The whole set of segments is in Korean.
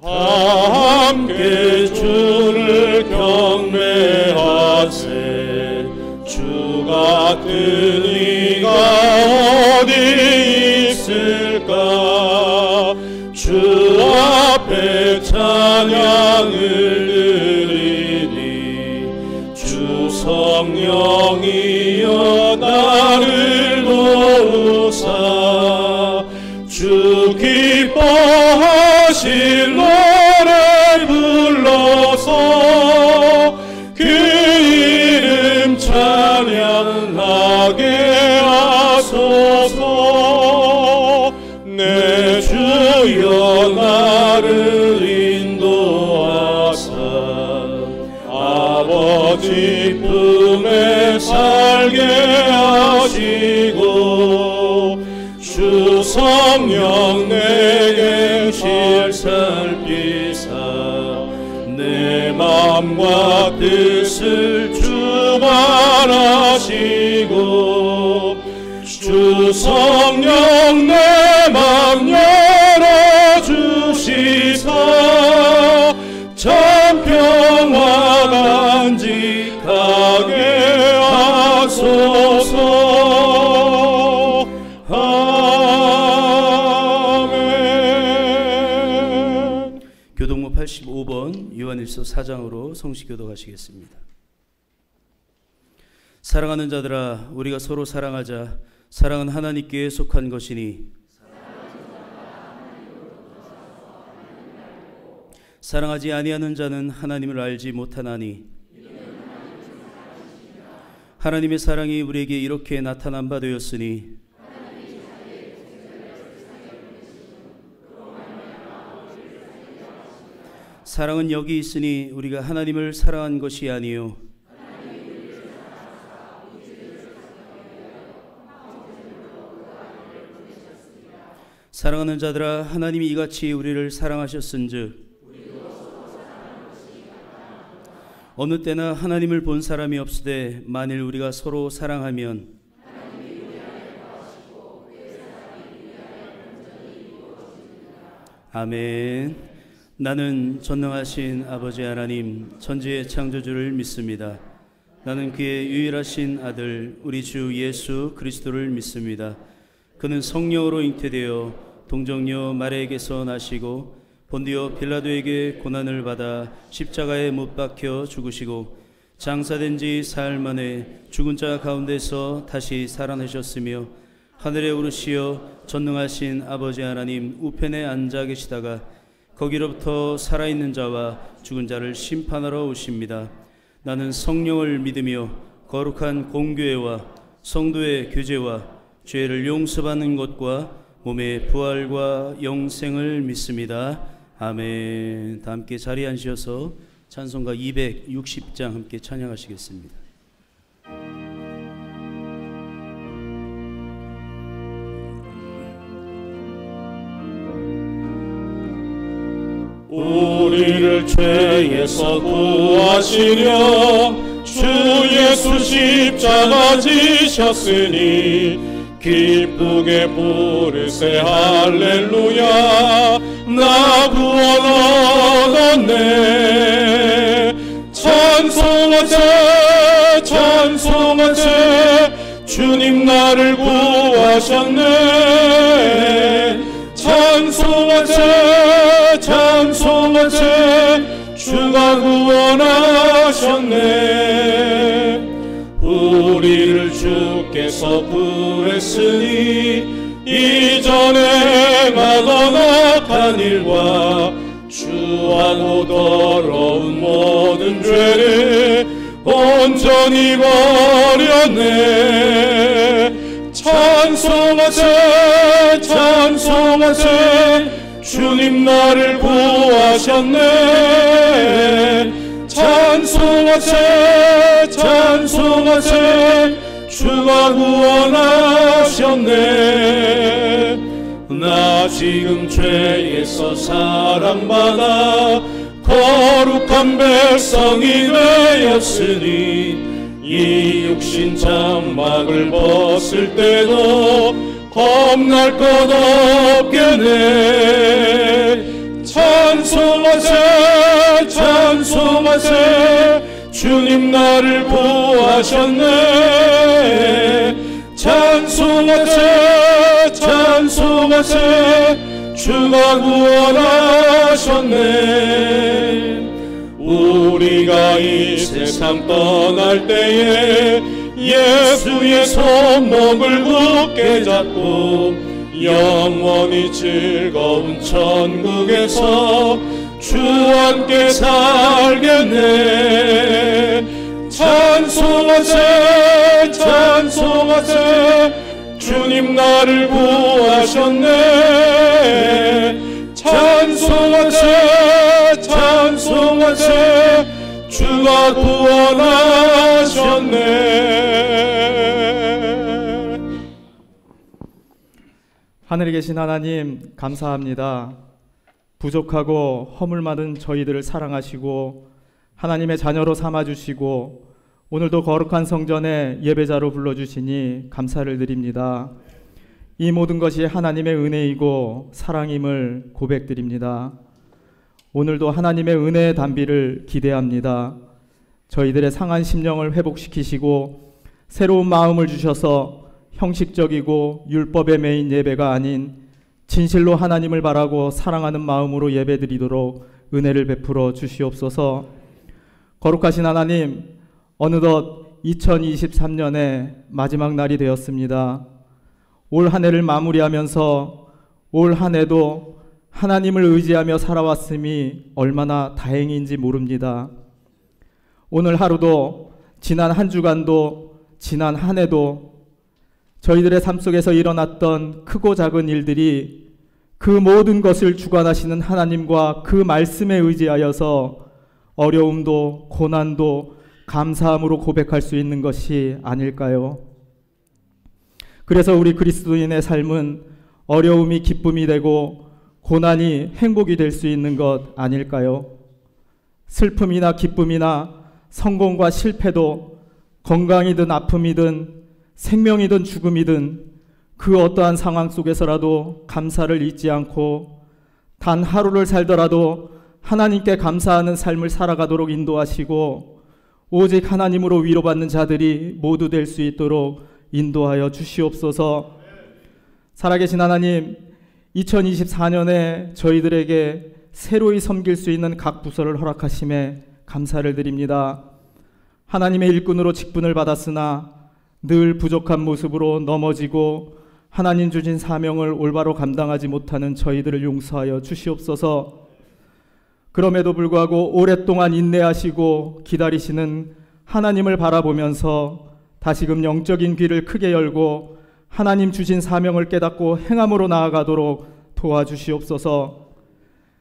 다 함께 주를 경배하세. 주 같은 이가 어디 있을까. 주 앞에 찬양을 드리니 주 성령이여 나를 도우사. 주 기뻐하신 노래 불러서 그 이름 찬양하게 하소서. 내 주여 나를 인도하사 아버지 품에 살게 하시고 주 성령 내게 실살 비사 내 맘과 뜻을 주관하시고 주 성령 내 맘 열어주시사 참 평화 간직하게 하소서. 아멘. 교동무 85번 요한일서 4장으로 성시교도 가시겠습니다. 사랑하는 자들아, 우리가 서로 사랑하자. 사랑은 하나님께 속한 것이니 사랑하지 아니하는 자는 하나님을 알지 못하나니 하나님의 사랑이 우리에게 이렇게 나타난 바 되었으니 사랑은 여기 있으니 우리가 하나님을 사랑한 것이 아니요 사랑하는 자들아, 하나님이 이같이 우리를 사랑하셨은즉 어느 때나 하나님을 본 사람이 없으되 만일 우리가 서로 사랑하면 아멘. 나는 전능하신 아버지 하나님 천지의 창조주를 믿습니다. 나는 그의 유일하신 아들 우리 주 예수 그리스도를 믿습니다. 그는 성령으로 잉태되어 동정녀 마리아에게서 나시고 본디오 빌라도에게 고난을 받아 십자가에 못 박혀 죽으시고 장사된 지 사흘 만에 죽은 자 가운데서 다시 살아나셨으며 하늘에 오르시어 전능하신 아버지 하나님 우편에 앉아 계시다가 거기로부터 살아있는 자와 죽은 자를 심판하러 오십니다. 나는 성령을 믿으며 거룩한 공교회와 성도의 교제와 죄를 용서받는 것과 몸의 부활과 영생을 믿습니다. 아멘. 다 함께 자리에 앉으셔서 찬송가 260장 함께 찬양하시겠습니다. 우리를 죄에서 구하시려 주 예수 십자가 지셨으니 기쁘게 부르세 할렐루야. 나 구원 얻었네. 찬송하세 찬송하세 주님 나를 구하셨네. 찬송하세 찬송하세 주가 구원하셨네. 우리를 주께서 구했으니 이전에 행하던 악한 일과 주하고 더러운 모든 죄를 온전히 버렸네. 찬송하세 찬송하세 주님 나를 구하셨네. 찬송하세 찬송하세 주가 구원하셨네. 나 지금 죄에서 사랑받아 거룩한 백성이 되었으니 이 육신 장막을 벗을 때도 겁날 것 없겠네. 찬송 찬송하세 주님 나를 구하셨네. 찬송하세 찬송하세 주가 구원하셨네. 우리가 이 세상 떠날 때에 예수의 손목을 굳게 잡고 영원히 즐거운 천국에서 주와 함께 살겠네. 찬송하세 찬송하세 주님 나를 구하셨네. 찬송하세 찬송하세 주가 구원하셨네. 하늘에 계신 하나님 감사합니다. 부족하고 허물 많은 저희들을 사랑하시고 하나님의 자녀로 삼아주시고 오늘도 거룩한 성전에 예배자로 불러주시니 감사를 드립니다. 이 모든 것이 하나님의 은혜이고 사랑임을 고백드립니다. 오늘도 하나님의 은혜의 단비를 기대합니다. 저희들의 상한 심령을 회복시키시고 새로운 마음을 주셔서 형식적이고 율법에 매인 예배가 아닌 진실로 하나님을 바라고 사랑하는 마음으로 예배드리도록 은혜를 베풀어 주시옵소서. 거룩하신 하나님, 어느덧 2023년의 마지막 날이 되었습니다. 올 한 해를 마무리하면서 올 한 해도 하나님을 의지하며 살아왔음이 얼마나 다행인지 모릅니다. 오늘 하루도, 지난 한 주간도, 지난 한 해도 저희들의 삶 속에서 일어났던 크고 작은 일들이 그 모든 것을 주관하시는 하나님과 그 말씀에 의지하여서 어려움도 고난도 감사함으로 고백할 수 있는 것이 아닐까요? 그래서 우리 그리스도인의 삶은 어려움이 기쁨이 되고 고난이 행복이 될 수 있는 것 아닐까요? 슬픔이나 기쁨이나 성공과 실패도 건강이든 아픔이든 생명이든 죽음이든 그 어떠한 상황 속에서라도 감사를 잊지 않고 단 하루를 살더라도 하나님께 감사하는 삶을 살아가도록 인도하시고 오직 하나님으로 위로받는 자들이 모두 될 수 있도록 인도하여 주시옵소서. 살아계신 하나님, 2024년에 저희들에게 새로이 섬길 수 있는 각 부서를 허락하심에 감사를 드립니다. 하나님의 일꾼으로 직분을 받았으나 늘 부족한 모습으로 넘어지고 하나님 주신 사명을 올바로 감당하지 못하는 저희들을 용서하여 주시옵소서. 그럼에도 불구하고 오랫동안 인내하시고 기다리시는 하나님을 바라보면서 다시금 영적인 귀를 크게 열고 하나님 주신 사명을 깨닫고 행함으로 나아가도록 도와주시옵소서.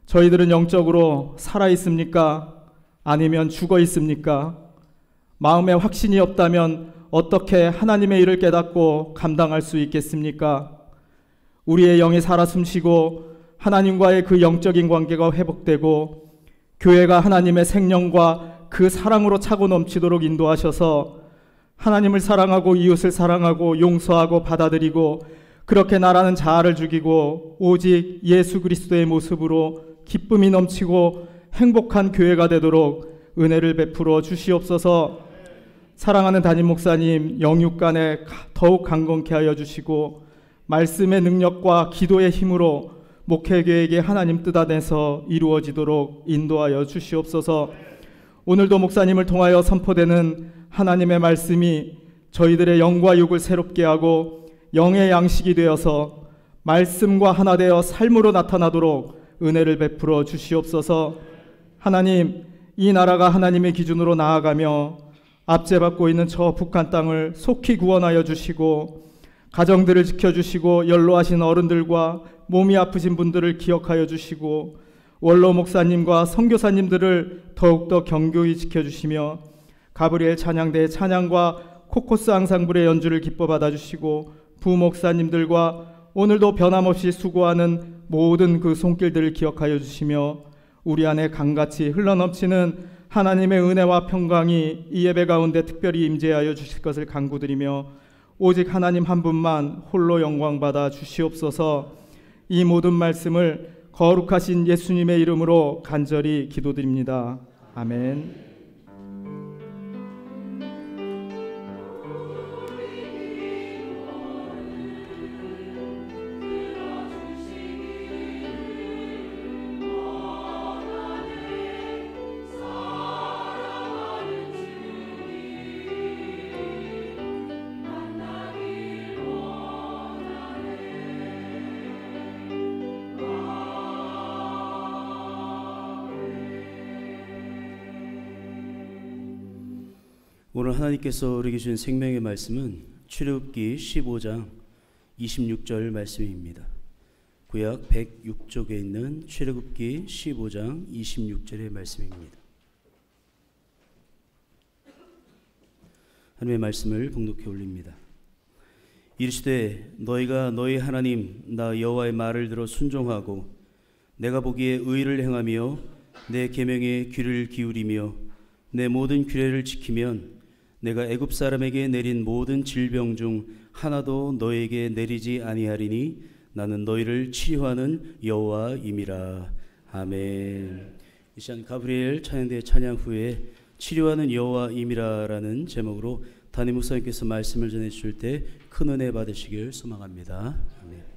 저희들은 영적으로 살아있습니까? 아니면 죽어있습니까? 마음에 확신이 없다면 어떻게 하나님의 일을 깨닫고 감당할 수 있겠습니까? 우리의 영이 살아 숨쉬고 하나님과의 그 영적인 관계가 회복되고 교회가 하나님의 생명과 그 사랑으로 차고 넘치도록 인도하셔서 하나님을 사랑하고 이웃을 사랑하고 용서하고 받아들이고 그렇게 나라는 자아를 죽이고 오직 예수 그리스도의 모습으로 기쁨이 넘치고 행복한 교회가 되도록 은혜를 베풀어 주시옵소서. 사랑하는 담임 목사님 영육간에 더욱 강건케 하여 주시고 말씀의 능력과 기도의 힘으로 목회계획이 하나님 뜻 안에서 이루어지도록 인도하여 주시옵소서. 오늘도 목사님을 통하여 선포되는 하나님의 말씀이 저희들의 영과 육을 새롭게 하고 영의 양식이 되어서 말씀과 하나 되어 삶으로 나타나도록 은혜를 베풀어 주시옵소서. 하나님, 이 나라가 하나님의 기준으로 나아가며 압제받고 있는 저 북한 땅을 속히 구원하여 주시고 가정들을 지켜주시고 연로하신 어른들과 몸이 아프신 분들을 기억하여 주시고 원로 목사님과 선교사님들을 더욱더 경고히 지켜주시며 가브리엘 찬양대의 찬양과 코코스 앙상블의 연주를 기뻐 받아주시고 부목사님들과 오늘도 변함없이 수고하는 모든 그 손길들을 기억하여 주시며 우리 안에 강같이 흘러넘치는 하나님의 은혜와 평강이 이 예배 가운데 특별히 임재하여 주실 것을 간구드리며 오직 하나님 한 분만 홀로 영광받아 주시옵소서. 이 모든 말씀을 거룩하신 예수님의 이름으로 간절히 기도드립니다. 아멘. 오늘 하나님께서 우리에게 주신 생명의 말씀은 출애굽기 15장 26절 말씀입니다. 구약 106쪽에 있는 출애굽기 15장 26절의 말씀입니다. 하나님의 말씀을 봉독해 올립니다. 이르시되 너희가 너희 하나님 나 여호와의 말을 들어 순종하고 내가 보기에 의를 행하며 내 계명에 귀를 기울이며 내 모든 규례를 지키면 내가 애굽 사람에게 내린 모든 질병 중 하나도 너에게 내리지 아니하리니 나는 너희를 치료하는 여호와임이라. 아멘. 이 시간 가브리엘 찬양대 찬양 후에 치료하는 여호와임이라라는 제목으로 담임 목사님께서 말씀을 전해 주실 때 큰 은혜 받으시길 소망합니다. 아멘.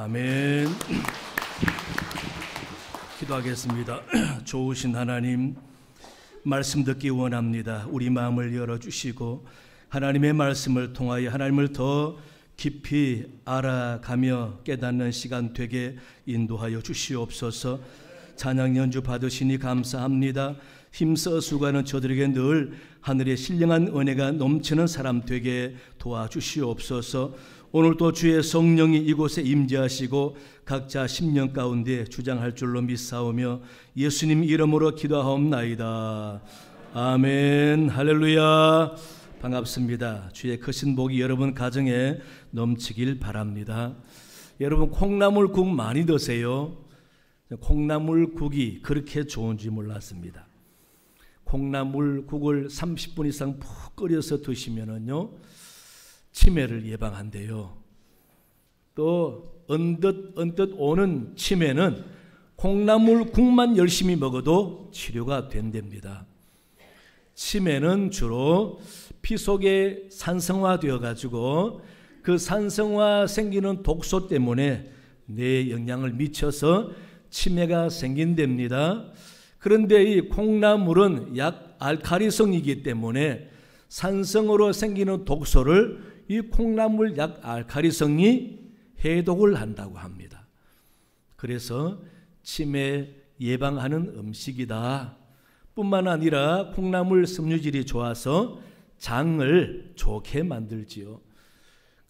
아멘. 기도하겠습니다. 좋으신 하나님, 말씀 듣기 원합니다. 우리 마음을 열어주시고 하나님의 말씀을 통하여 하나님을 더 깊이 알아가며 깨닫는 시간 되게 인도하여 주시옵소서. 찬양 연주 받으시니 감사합니다. 힘써 수고하는 저들에게 늘 하늘의 신령한 은혜가 넘치는 사람 되게 도와주시옵소서. 오늘도 주의 성령이 이곳에 임재하시고 각자 심령 가운데 주장할 줄로 믿사오며 예수님 이름으로 기도하옵나이다. 아멘. 할렐루야. 반갑습니다. 주의 크신 복이 여러분 가정에 넘치길 바랍니다. 여러분 콩나물국 많이 드세요. 콩나물국이 그렇게 좋은지 몰랐습니다. 콩나물국을 30분 이상 푹 끓여서 드시면은요 치매를 예방한대요. 또 언뜻 오는 치매는 콩나물국만 열심히 먹어도 치료가 된답니다. 치매는 주로 피 속에 산성화되어 가지고 그 산성화 생기는 독소 때문에 뇌에 영향을 미쳐서 치매가 생긴답니다. 그런데 이 콩나물은 약 알칼리성이기 때문에 산성으로 생기는 독소를 이 콩나물 약 알칼리성이 해독을 한다고 합니다. 그래서 치매 예방하는 음식이다. 뿐만 아니라 콩나물 섬유질이 좋아서 장을 좋게 만들지요.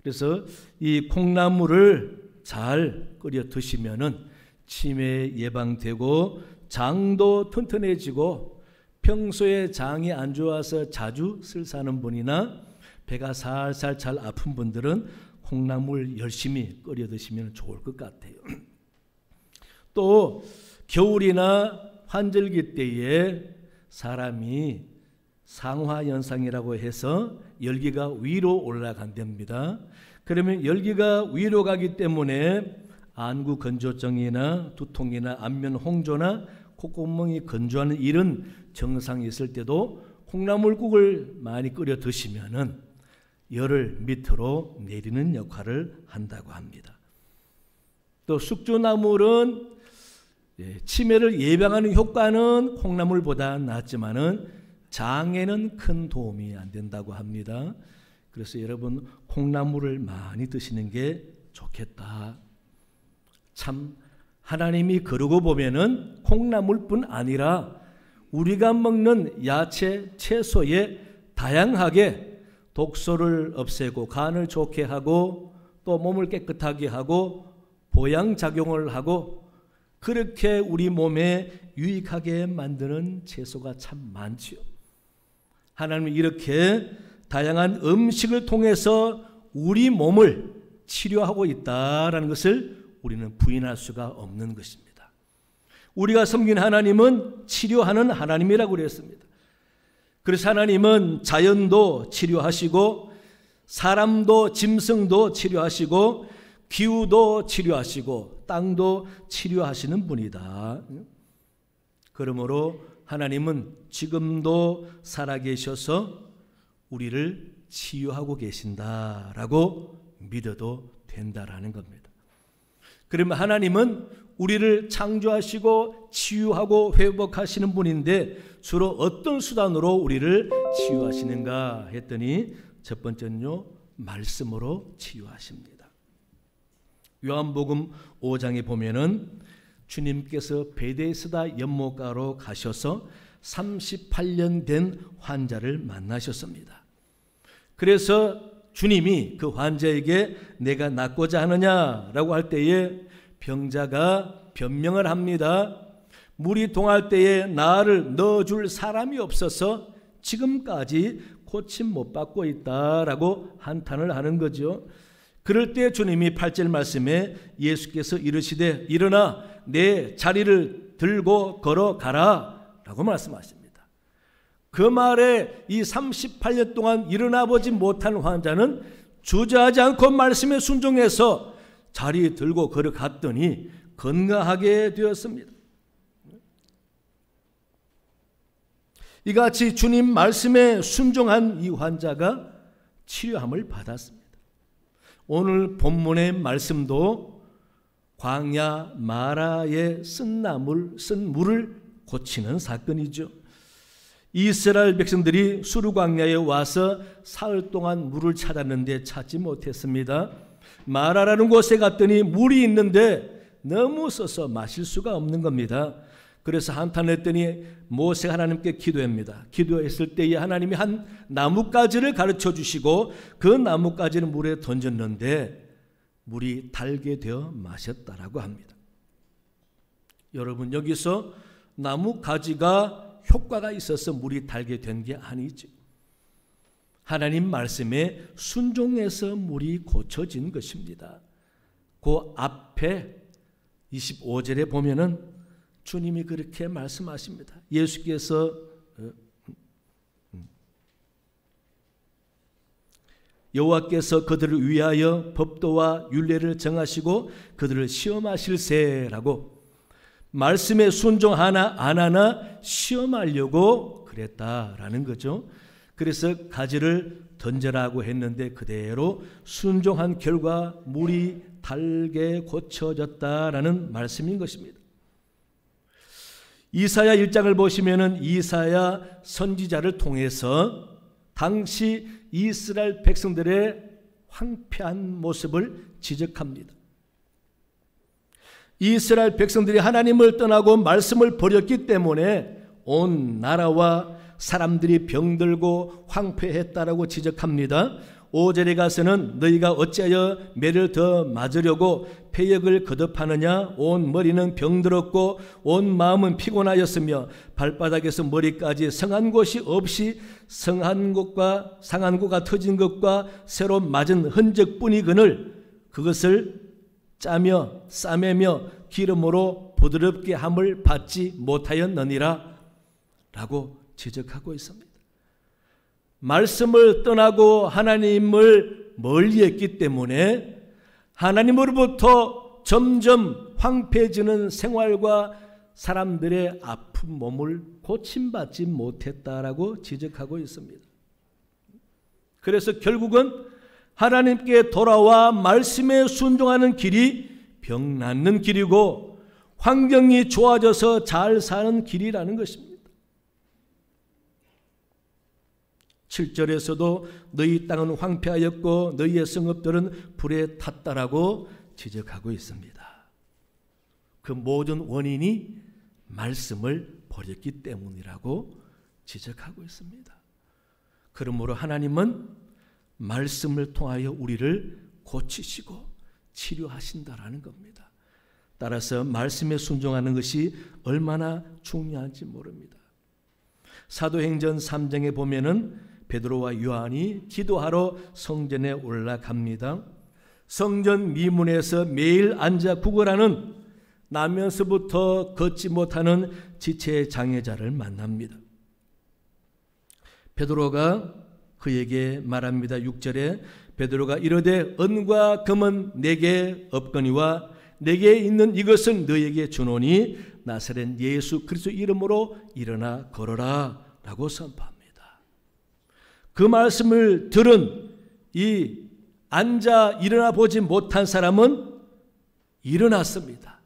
그래서 이 콩나물을 잘 끓여 드시면은 치매 예방되고 장도 튼튼해지고 평소에 장이 안 좋아서 자주 슬사는 분이나 배가 살살 잘 아픈 분들은 콩나물 열심히 끓여 드시면 좋을 것 같아요. 또 겨울이나 환절기 때에 사람이 상화현상이라고 해서 열기가 위로 올라간답니다. 그러면 열기가 위로 가기 때문에 안구 건조증이나 두통이나 안면 홍조나 콧구멍이 건조하는 이런 증상이 있을 때도 콩나물국을 많이 끓여 드시면은 열을 밑으로 내리는 역할을 한다고 합니다. 또 숙주나물은 치매를 예방하는 효과는 콩나물보다 낫지만은 장에는 큰 도움이 안 된다고 합니다. 그래서 여러분 콩나물을 많이 드시는 게 좋겠다. 참 하나님이 그러고 보면은 콩나물뿐 아니라 우리가 먹는 야채, 채소에 다양하게 독소를 없애고 간을 좋게 하고 또 몸을 깨끗하게 하고 보양작용을 하고 그렇게 우리 몸에 유익하게 만드는 채소가 참 많지요. 하나님은 이렇게 다양한 음식을 통해서 우리 몸을 치료하고 있다라는 것을 우리는 부인할 수가 없는 것입니다. 우리가 섬긴 하나님은 치료하는 하나님이라고 그랬습니다. 그래서 하나님은 자연도 치료하시고 사람도 짐승도 치료하시고 기후도 치료하시고 땅도 치료하시는 분이다. 그러므로 하나님은 지금도 살아계셔서 우리를 치유하고 계신다라고 믿어도 된다라는 겁니다. 그러면 하나님은 우리를 창조하시고 치유하고 회복하시는 분인데 주로 어떤 수단으로 우리를 치유하시는가 했더니 첫 번째는요, 말씀으로 치유하십니다. 요한복음 5장에 보면은 주님께서 베데스다 연못가로 가셔서 38년 된 환자를 만나셨습니다. 그래서 주님이 그 환자에게 내가 낫고자 하느냐라고 할 때에 병자가 변명을 합니다. 물이 동할 때에 나를 넣어줄 사람이 없어서 지금까지 고침 못 받고 있다라고 한탄을 하는 거죠. 그럴 때 주님이 8절 말씀에 예수께서 이르시되 일어나 내 자리를 들고 걸어가라 라고 말씀하십니다. 그 말에 이 38년 동안 일어나 보지 못한 환자는 주저하지 않고 말씀에 순종해서 자리 들고 걸어갔더니 건강하게 되었습니다. 이같이 주님 말씀에 순종한 이 환자가 치료함을 받았습니다. 오늘 본문의 말씀도 광야 마라에 쓴 물을 고치는 사건이죠. 이스라엘 백성들이 수르 광야에 와서 사흘 동안 물을 찾았는데 찾지 못했습니다. 마라라는 곳에 갔더니 물이 있는데 너무 써서 마실 수가 없는 겁니다. 그래서 한탄했더니 모세가 하나님께 기도합니다. 기도했을 때에 하나님이 한 나뭇가지를 가르쳐 주시고 그 나뭇가지를 물에 던졌는데 물이 달게 되어 마셨다라고 합니다. 여러분, 여기서 나뭇가지가 효과가 있어서 물이 달게 된 게 아니죠. 하나님 말씀에 순종해서 물이 고쳐진 것입니다. 그 앞에 25절에 보면은 주님이 그렇게 말씀하십니다. 예수께서 여호와께서 그들을 위하여 법도와 율례를 정하시고 그들을 시험하실세라고, 말씀에 순종하나 안 하나 시험하려고 그랬다라는 거죠. 그래서 가지를 던져라고 했는데 그대로 순종한 결과 물이 달게 고쳐졌다라는 말씀인 것입니다. 이사야 1장을 보시면은 이사야 선지자를 통해서 당시 이스라엘 백성들의 황폐한 모습을 지적합니다. 이스라엘 백성들이 하나님을 떠나고 말씀을 버렸기 때문에 온 나라와 사람들이 병들고 황폐했다라고 지적합니다. 5절에 가서는 너희가 어찌하여 매를 더 맞으려고 폐역을 거듭하느냐. 온 머리는 병들었고 온 마음은 피곤하였으며 발바닥에서 머리까지 성한 곳이 없이 성한 곳과 상한 곳가 터진 것과 새로 맞은 흔적뿐이거늘 그것을 짜며 싸매며 기름으로 부드럽게 함을 받지 못하였느니라 라고 지적하고 있습니다. 말씀을 떠나고 하나님을 멀리했기 때문에 하나님으로부터 점점 황폐해지는 생활과 사람들의 아픈 몸을 고침받지 못했다라고 지적하고 있습니다. 그래서 결국은 하나님께 돌아와 말씀에 순종하는 길이 병 낫는 길이고 환경이 좋아져서 잘 사는 길이라는 것입니다. 7절에서도 너희 땅은 황폐하였고 너희의 성읍들은 불에 탔다라고 지적하고 있습니다. 그 모든 원인이 말씀을 버렸기 때문이라고 지적하고 있습니다. 그러므로 하나님은 말씀을 통하여 우리를 고치시고 치료하신다라는 겁니다. 따라서 말씀에 순종하는 것이 얼마나 중요한지 모릅니다. 사도행전 3장에 보면은 베드로와 요한이 기도하러 성전에 올라갑니다. 성전 미문에서 매일 앉아 구걸하는 나면서부터 걷지 못하는 지체 장애자를 만납니다. 베드로가 그에게 말합니다. 6절에 베드로가 이르되 은과 금은 내게 없거니와 내게 있는 이것을 너에게 주노니 나사렛 예수 그리스도 이름으로 일어나 걸어라 라고 선포합니다. 그 말씀을 들은 이 앉아 일어나 보지 못한 사람은 일어났습니다.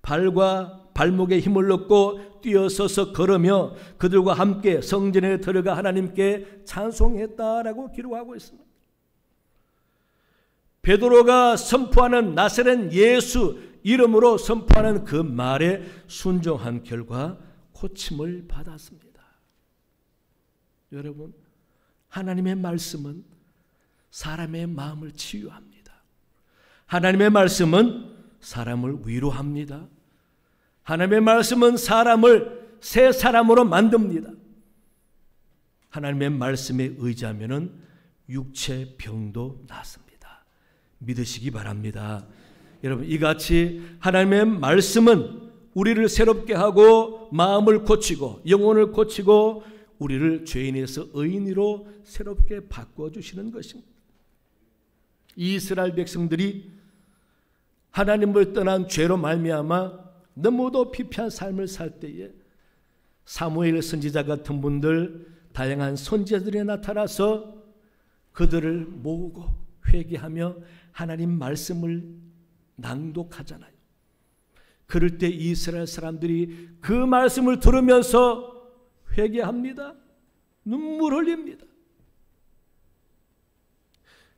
발과 발목에 힘을 얻고 뛰어서서 걸으며 그들과 함께 성전에 들어가 하나님께 찬송했다라고 기록하고 있습니다. 베드로가 선포하는 나사렛 예수 이름으로 선포하는 그 말에 순종한 결과 고침을 받았습니다. 여러분, 하나님의 말씀은 사람의 마음을 치유합니다. 하나님의 말씀은 사람을 위로합니다. 하나님의 말씀은 사람을 새 사람으로 만듭니다. 하나님의 말씀에 의지하면은 육체 병도 낫습니다. 믿으시기 바랍니다. 여러분, 이같이 하나님의 말씀은 우리를 새롭게 하고 마음을 고치고 영혼을 고치고 우리를 죄인에서 의인으로 새롭게 바꿔주시는 것입니다. 이스라엘 백성들이 하나님을 떠난 죄로 말미암아 너무도 피폐한 삶을 살 때에 사무엘 선지자 같은 분들, 다양한 선지자들이 나타나서 그들을 모으고 회개하며 하나님 말씀을 낭독하잖아요. 그럴 때 이스라엘 사람들이 그 말씀을 들으면서 회개합니다. 눈물 흘립니다.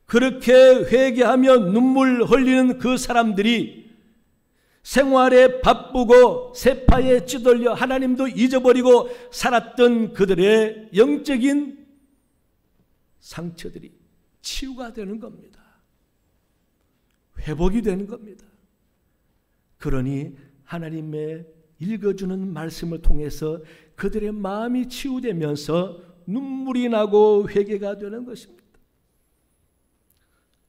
그렇게 회개하며 눈물 흘리는 그 사람들이 생활에 바쁘고 세파에 찌들려 하나님도 잊어버리고 살았던 그들의 영적인 상처들이 치유가 되는 겁니다. 회복이 되는 겁니다. 그러니 하나님의 읽어주는 말씀을 통해서 그들의 마음이 치유되면서 눈물이 나고 회개가 되는 것입니다.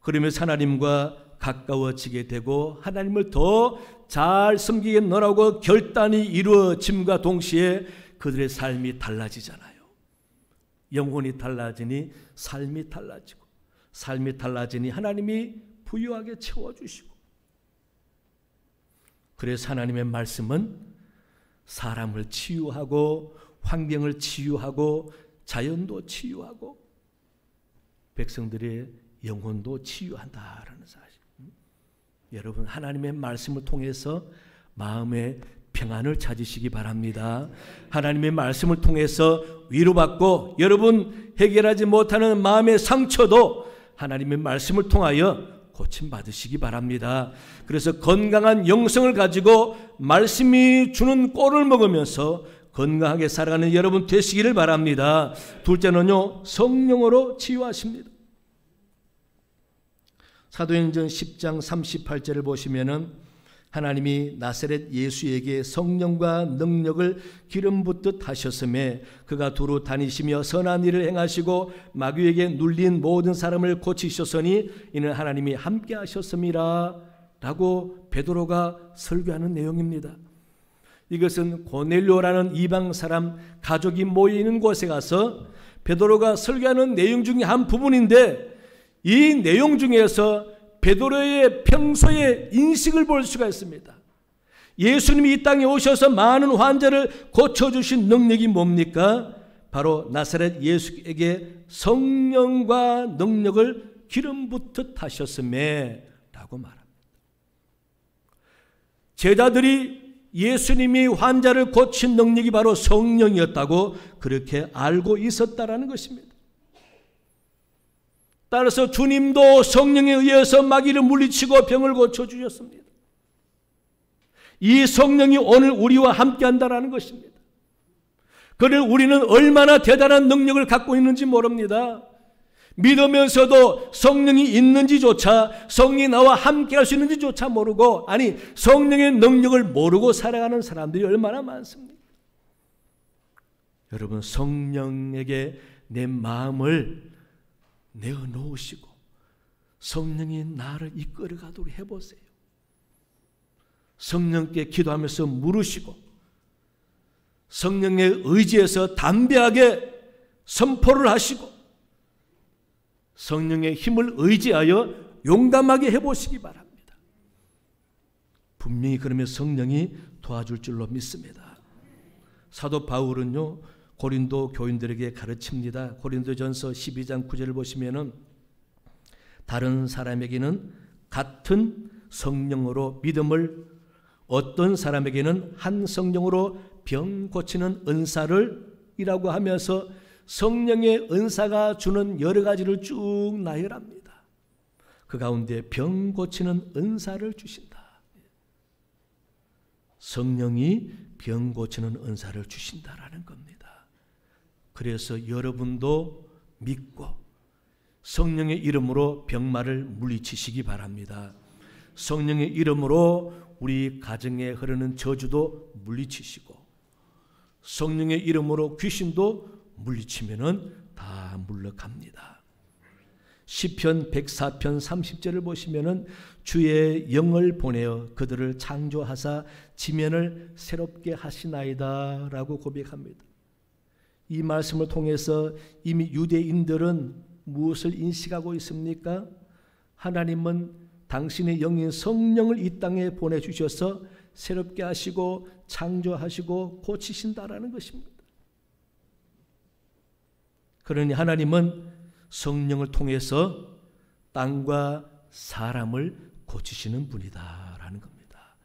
그러면서 하나님과 가까워지게 되고 하나님을 더 잘 섬기겠노라고 결단이 이루어짐과 동시에 그들의 삶이 달라지잖아요. 영혼이 달라지니 삶이 달라지고, 삶이 달라지니 하나님이 부유하게 채워주시고, 그래서 하나님의 말씀은 사람을 치유하고 환경을 치유하고 자연도 치유하고 백성들의 영혼도 치유한다라는 사실. 여러분, 하나님의 말씀을 통해서 마음의 평안을 찾으시기 바랍니다. 하나님의 말씀을 통해서 위로받고 여러분 해결하지 못하는 마음의 상처도 하나님의 말씀을 통하여 고침받으시기 바랍니다. 그래서 건강한 영성을 가지고 말씀이 주는 꼴을 먹으면서 건강하게 살아가는 여러분 되시기를 바랍니다. 둘째는요, 성령으로 치유하십니다. 사도행전 10장 38절을 보시면은 하나님이 나사렛 예수에게 성령과 능력을 기름 붓듯 하셨음에 그가 두루 다니시며 선한 일을 행하시고 마귀에게 눌린 모든 사람을 고치셨으니 이는 하나님이 함께 하셨음이라 라고 베드로가 설교하는 내용입니다. 이것은 고넬료라는 이방 사람 가족이 모이는 곳에 가서 베드로가 설교하는 내용 중에 한 부분인데, 이 내용 중에서 베드로의 평소의 인식을 볼 수가 있습니다. 예수님이 이 땅에 오셔서 많은 환자를 고쳐주신 능력이 뭡니까? 바로 나사렛 예수에게 성령과 능력을 기름 붓듯 하셨음에 라고 말합니다. 제자들이 예수님이 환자를 고친 능력이 바로 성령이었다고 그렇게 알고 있었다라는 것입니다. 따라서 주님도 성령에 의해서 마귀를 물리치고 병을 고쳐주셨습니다. 이 성령이 오늘 우리와 함께 한다는 것입니다. 그러나 우리는 얼마나 대단한 능력을 갖고 있는지 모릅니다. 믿으면서도 성령이 있는지조차, 성령이 나와 함께 할 수 있는지조차 모르고, 아니 성령의 능력을 모르고 살아가는 사람들이 얼마나 많습니까? 여러분, 성령에게 내 마음을 내어놓으시고 성령이 나를 이끌어가도록 해보세요. 성령께 기도하면서 물으시고 성령의 의지에서 담대하게 선포를 하시고 성령의 힘을 의지하여 용감하게 해보시기 바랍니다. 분명히 그러면 성령이 도와줄 줄로 믿습니다. 사도 바울은요, 고린도 교인들에게 가르칩니다. 고린도전서 12장 9절을 보시면은 다른 사람에게는 같은 성령으로 믿음을, 어떤 사람에게는 한 성령으로 병 고치는 은사를 이라고 하면서 성령의 은사가 주는 여러 가지를 쭉 나열합니다. 그 가운데 병 고치는 은사를 주신다. 성령이 병 고치는 은사를 주신다라는 겁니다. 그래서 여러분도 믿고 성령의 이름으로 병마를 물리치시기 바랍니다. 성령의 이름으로 우리 가정에 흐르는 저주도 물리치시고 성령의 이름으로 귀신도 물리치면은 다 물러갑니다. 시편 104편 30절을 보시면은 주의 영을 보내어 그들을 창조하사 지면을 새롭게 하시나이다 라고 고백합니다. 이 말씀을 통해서 이미 유대인들은 무엇을 인식하고 있습니까? 하나님은 당신의 영인 성령을 이 땅에 보내주셔서 새롭게 하시고 창조하시고 고치신다라는 것입니다. 그러니 하나님은 성령을 통해서 땅과 사람을 고치시는 분이다라는 겁니다.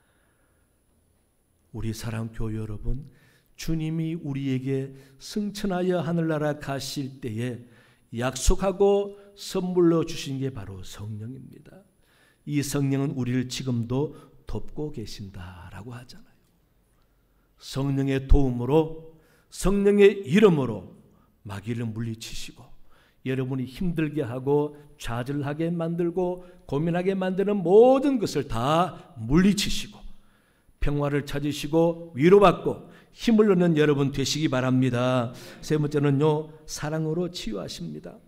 우리 사랑교회 여러분, 주님이 우리에게 승천하여 하늘나라 가실 때에 약속하고 선물로 주신 게 바로 성령입니다. 이 성령은 우리를 지금도 돕고 계신다라고 하잖아요. 성령의 도움으로, 성령의 이름으로 마귀를 물리치시고 여러분이 힘들게 하고 좌절하게 만들고 고민하게 만드는 모든 것을 다 물리치시고 평화를 찾으시고 위로받고 힘을 얻는 여러분 되시기 바랍니다. 세 번째는요, 사랑으로 치유하십니다.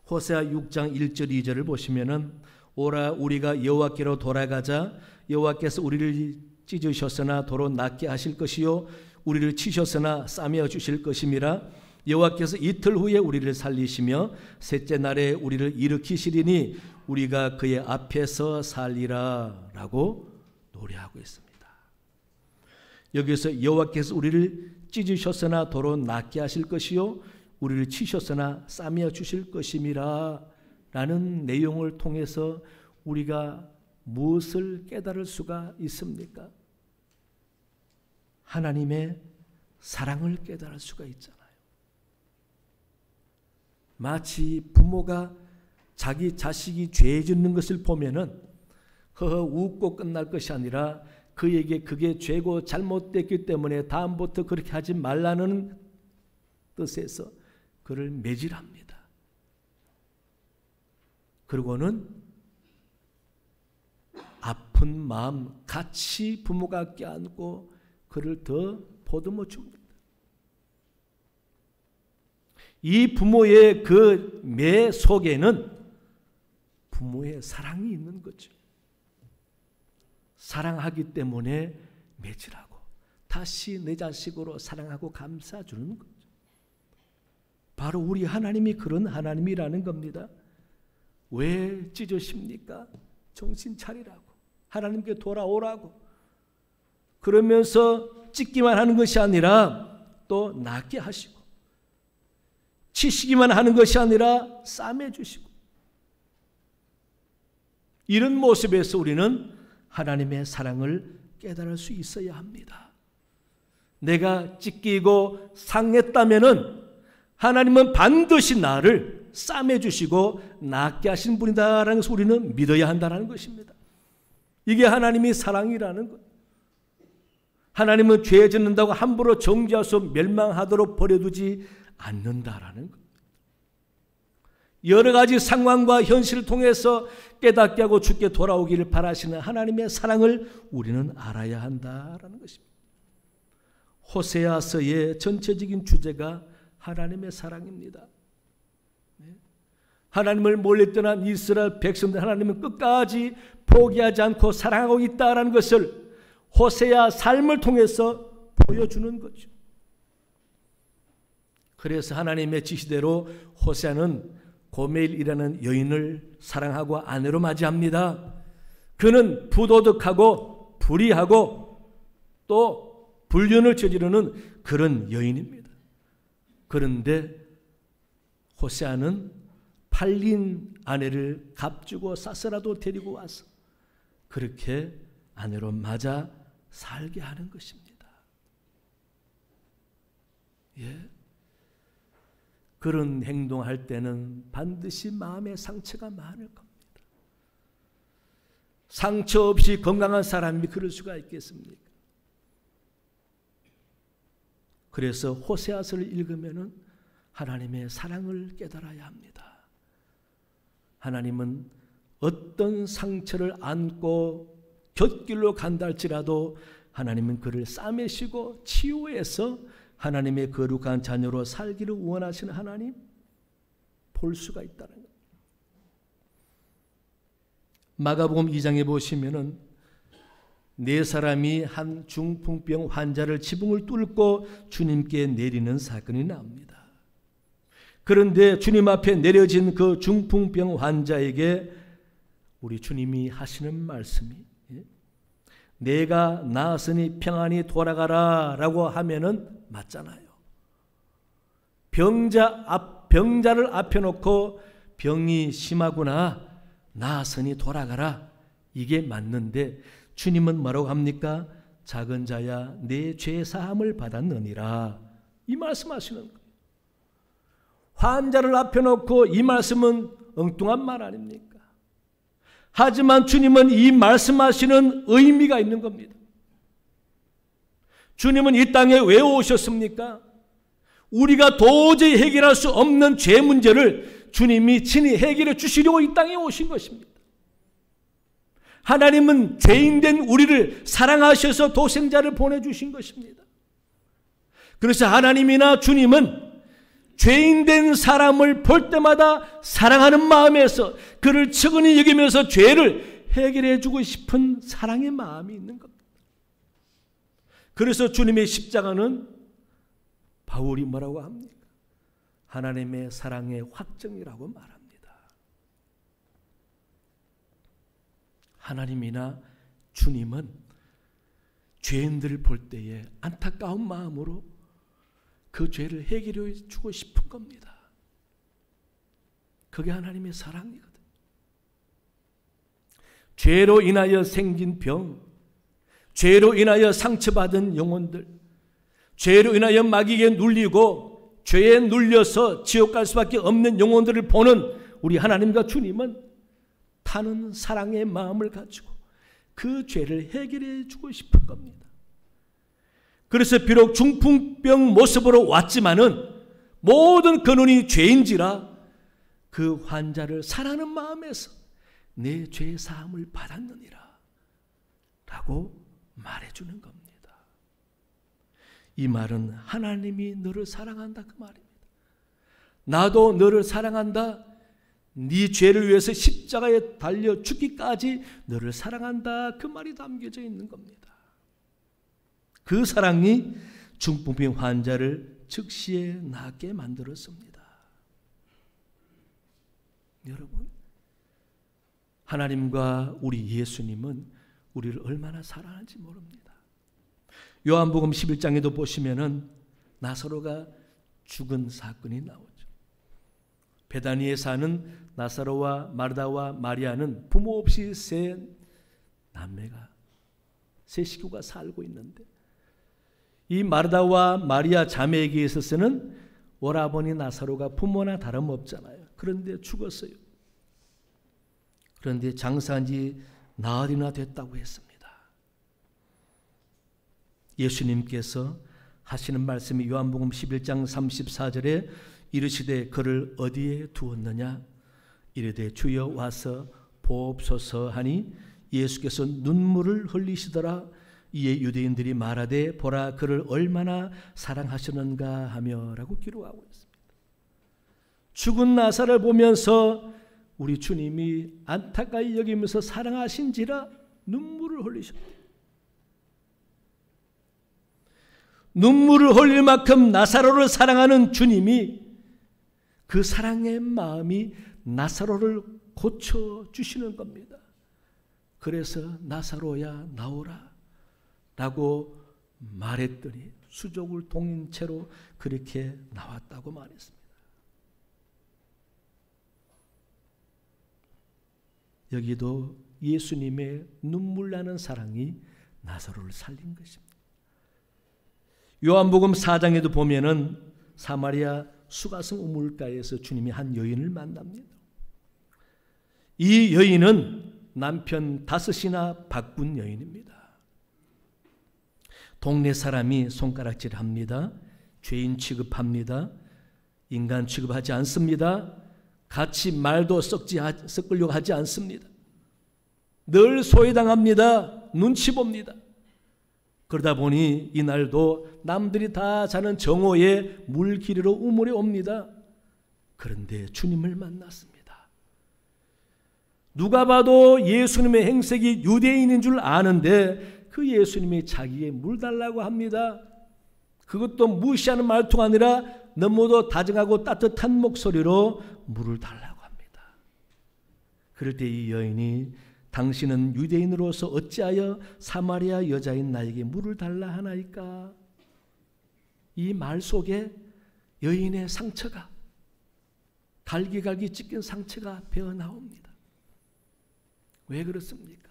호세아 6장 1절 2절을 보시면은 오라 우리가 여호와께로 돌아가자. 여호와께서 우리를 찢으셨으나 도로 낫게 하실 것이요 우리를 치셨으나 싸매어 주실 것임이라. 여호와께서 이틀 후에 우리를 살리시며 셋째 날에 우리를 일으키시리니 우리가 그의 앞에서 살리라 라고 노래하고 있습니다. 여기서 여호와께서 우리를 찢으셨으나 도로 낫게 하실 것이요 우리를 치셨으나 싸매어 주실 것임이라 라는 내용을 통해서 우리가 무엇을 깨달을 수가 있습니까? 하나님의 사랑을 깨달을 수가 있잖아요. 마치 부모가 자기 자식이 죄 짓는 것을 보면은 허허 웃고 끝날 것이 아니라 그에게 그게 죄고 잘못됐기 때문에 다음부터 그렇게 하지 말라는 뜻에서 그를 매질합니다. 그리고는 아픈 마음 같이 부모가 껴안고 그를 더 보듬어 줍니다. 이 부모의 그 매 속에는 부모의 사랑이 있는 거죠. 사랑하기 때문에 매질하고 다시 내 자식으로 사랑하고 감싸주는 거죠. 바로 우리 하나님이 그런 하나님이라는 겁니다. 왜 찢으십니까? 정신 차리라고, 하나님께 돌아오라고. 그러면서 찢기만 하는 것이 아니라 또 낫게 하시고, 치시기만 하는 것이 아니라 싸매주시고, 이런 모습에서 우리는 하나님의 사랑을 깨달을 수 있어야 합니다. 내가 찢기고 상했다면은 하나님은 반드시 나를 싸매주시고 낫게 하신 분이다라는 것을 우리는 믿어야 한다는 것입니다. 이게 하나님이 사랑이라는 것. 하나님은 죄 짓는다고 함부로 정죄하서 멸망하도록 버려두지 않는다라는 것. 여러 가지 상황과 현실을 통해서 깨닫게 하고 주께 돌아오기를 바라시는 하나님의 사랑을 우리는 알아야 한다라는 것입니다. 호세아서의 전체적인 주제가 하나님의 사랑입니다. 하나님을 멀리 떠난 이스라엘 백성들 하나님은 끝까지 포기하지 않고 사랑하고 있다라는 것을 호세아 삶을 통해서 보여주는 거죠. 그래서 하나님의 지시대로 호세아는 고멜이라는 여인을 사랑하고 아내로 맞이합니다. 그는 부도덕하고 불의하고 또 불륜을 저지르는 그런 여인입니다. 그런데 호세아는 팔린 아내를 값주고 싸서라도 데리고 와서 그렇게 아내로 맞아 살게 하는 것입니다. 예. 그런 행동할 때는 반드시 마음의 상처가 많을 겁니다. 상처 없이 건강한 사람이 그럴 수가 있겠습니까? 그래서 호세아서를 읽으면은 하나님의 사랑을 깨달아야 합니다. 하나님은 어떤 상처를 안고 곁길로 간다 할지라도 하나님은 그를 싸매시고 치유해서 하나님의 거룩한 자녀로 살기를 원하시는 하나님 볼 수가 있다는 것. 마가복음 2장에 보시면은 네 사람이 한 중풍병 환자를 지붕을 뚫고 주님께 내리는 사건이 나옵니다. 그런데 주님 앞에 내려진 그 중풍병 환자에게 우리 주님이 하시는 말씀이 내가 나았으니 평안히 돌아가라 라고 하면은 맞잖아요. 병자를 앞에 놓고 병이 심하구나 나았으니 돌아가라 이게 맞는데 주님은 뭐라고 합니까? 작은 자야 내 죄 사함을 받았느니라. 이 말씀하시는 거예요. 환자를 앞에 놓고 이 말씀은 엉뚱한 말 아닙니까? 하지만 주님은 이 말씀하시는 의미가 있는 겁니다. 주님은 이 땅에 왜 오셨습니까? 우리가 도저히 해결할 수 없는 죄 문제를 주님이 친히 해결해 주시려고 이 땅에 오신 것입니다. 하나님은 죄인된 우리를 사랑하셔서 도생자를 보내주신 것입니다. 그래서 하나님이나 주님은 죄인된 사람을 볼 때마다 사랑하는 마음에서 그를 측은히 여기면서 죄를 해결해 주고 싶은 사랑의 마음이 있는 겁니다. 그래서 주님의 십자가는 바울이 뭐라고 합니까? 하나님의 사랑의 확증이라고 말합니다. 하나님이나 주님은 죄인들을 볼 때에 안타까운 마음으로 그 죄를 해결해 주고 싶은 겁니다. 그게 하나님의 사랑이거든요. 죄로 인하여 생긴 병, 죄로 인하여 상처받은 영혼들, 죄로 인하여 마귀에게 눌리고 죄에 눌려서 지옥 갈 수밖에 없는 영혼들을 보는 우리 하나님과 주님은 타는 사랑의 마음을 가지고 그 죄를 해결해 주고 싶은 겁니다. 그래서 비록 중풍병 모습으로 왔지만은 모든 근원이 죄인지라 그 환자를 사랑하는 마음에서 내 죄 사함을 받았느니라 라고 말해주는 겁니다. 이 말은 하나님이 너를 사랑한다 그 말입니다. 나도 너를 사랑한다. 네 죄를 위해서 십자가에 달려 죽기까지 너를 사랑한다 그 말이 담겨져 있는 겁니다. 그 사랑이 중풍병 환자를 즉시에 낫게 만들었습니다. 여러분, 하나님과 우리 예수님은 우리를 얼마나 사랑하는지 모릅니다. 요한복음 11장에도 보시면은 나사로가 죽은 사건이 나오죠. 베다니에 사는 나사로와 마르다와 마리아는 부모 없이 세 식구가 살고 있는데 이 마르다와 마리아 자매에게 있어서는 오라버니 나사로가 부모나 다름없잖아요. 그런데 죽었어요. 그런데 장사한 지 나흘이나 됐다고 했습니다. 예수님께서 하시는 말씀이 요한복음 11장 34절에 이르시되 그를 어디에 두었느냐 이르되 주여 와서 보옵소서 하니 예수께서 눈물을 흘리시더라. 이에 유대인들이 말하되 보라 그를 얼마나 사랑하셨는가 하며 라고 기록하고 있습니다. 죽은 나사를 보면서 우리 주님이 안타까이 여기면서 사랑하신지라 눈물을 흘리셨대요. 눈물을 흘릴 만큼 나사로를 사랑하는 주님이 그 사랑의 마음이 나사로를 고쳐주시는 겁니다. 그래서 나사로야 나오라 라고 말했더니 수족을 동인 채로 그렇게 나왔다고 말했습니다. 여기도 예수님의 눈물 나는 사랑이 나사로를 살린 것입니다. 요한복음 4장에도 보면은 사마리아 수가성 우물가에서 주님이 한 여인을 만납니다. 이 여인은 남편 5이나 바꾼 여인입니다. 동네 사람이 손가락질합니다. 죄인 취급합니다. 인간 취급하지 않습니다. 같이 말도 섞으려고 하지 않습니다. 늘 소외당합니다. 눈치 봅니다. 그러다 보니 이날도 남들이 다 자는 정오에 물 기르러 우물에 옵니다. 그런데 주님을 만났습니다. 누가 봐도 예수님의 행색이 유대인인 줄 아는데 그 예수님이 자기에게 물 달라고 합니다. 그것도 무시하는 말투가 아니라 너무도 다정하고 따뜻한 목소리로 물을 달라고 합니다. 그럴 때 이 여인이 당신은 유대인으로서 어찌하여 사마리아 여자인 나에게 물을 달라 하나이까? 이 말 속에 여인의 상처가 갈기갈기 찢긴 상처가 배어나옵니다. 왜 그렇습니까?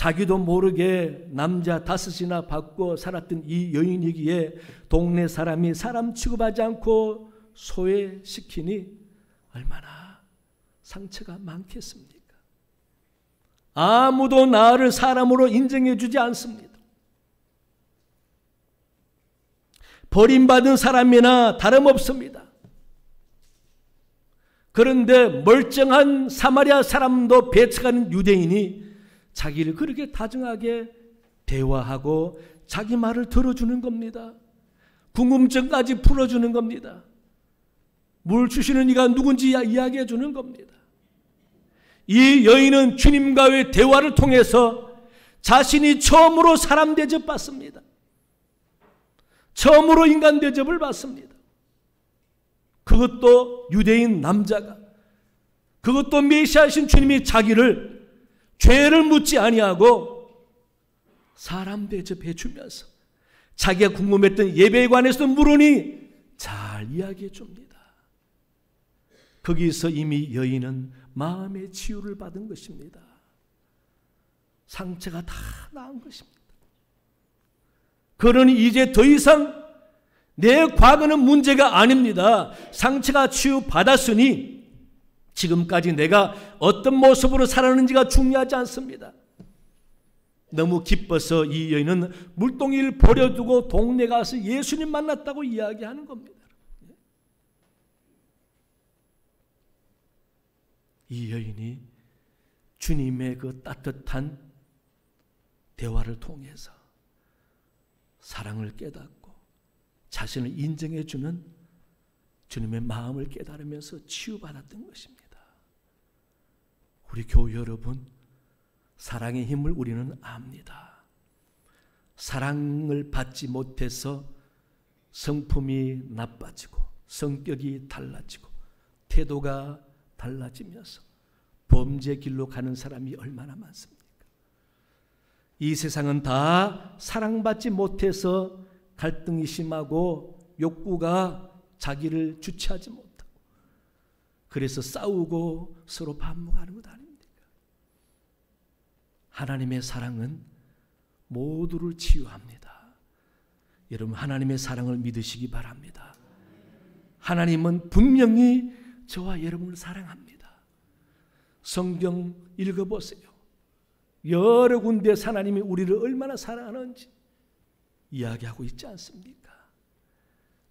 자기도 모르게 남자 5이나 받고 살았던 이 여인이기에 동네 사람이 사람 취급하지 않고 소외시키니 얼마나 상처가 많겠습니까? 아무도 나를 사람으로 인정해 주지 않습니다. 버림받은 사람이나 다름없습니다. 그런데 멀쩡한 사마리아 사람도 배척하는 유대인이 자기를 그렇게 다정하게 대화하고 자기 말을 들어주는 겁니다. 궁금증까지 풀어주는 겁니다. 물 주시는 이가 누군지 이야기해 주는 겁니다. 이 여인은 주님과의 대화를 통해서 자신이 처음으로 사람 대접받습니다. 처음으로 인간 대접을 받습니다. 그것도 유대인 남자가, 그것도 메시아이신 주님이 자기를 죄를 묻지 아니하고 사람 대접해 주면서 자기가 궁금했던 예배에 관해서 물으니 잘 이야기해 줍니다. 거기서 이미 여인은 마음의 치유를 받은 것입니다. 상처가 다 나은 것입니다. 그러니 이제 더 이상 내 과거는 문제가 아닙니다. 상처가 치유받았으니 지금까지 내가 어떤 모습으로 살았는지가 중요하지 않습니다. 너무 기뻐서 이 여인은 물동이를 버려두고 동네 가서 예수님 만났다고 이야기하는 겁니다. 이 여인이 주님의 그 따뜻한 대화를 통해서 사랑을 깨닫고 자신을 인정해 주는 주님의 마음을 깨달으면서 치유받았던 것입니다. 우리 교회 여러분, 사랑의 힘을 우리는 압니다. 사랑을 받지 못해서 성품이 나빠지고 성격이 달라지고 태도가 달라지면서 범죄 길로 가는 사람이 얼마나 많습니까? 이 세상은 다 사랑받지 못해서 갈등이 심하고 욕구가 자기를 주체하지 못하고 그래서 싸우고 서로 반목하는 것 아닙니까? 하나님의 사랑은 모두를 치유합니다. 여러분, 하나님의 사랑을 믿으시기 바랍니다. 하나님은 분명히 저와 여러분을 사랑합니다. 성경 읽어보세요. 여러 군데 하나님이 우리를 얼마나 사랑하는지 이야기하고 있지 않습니까?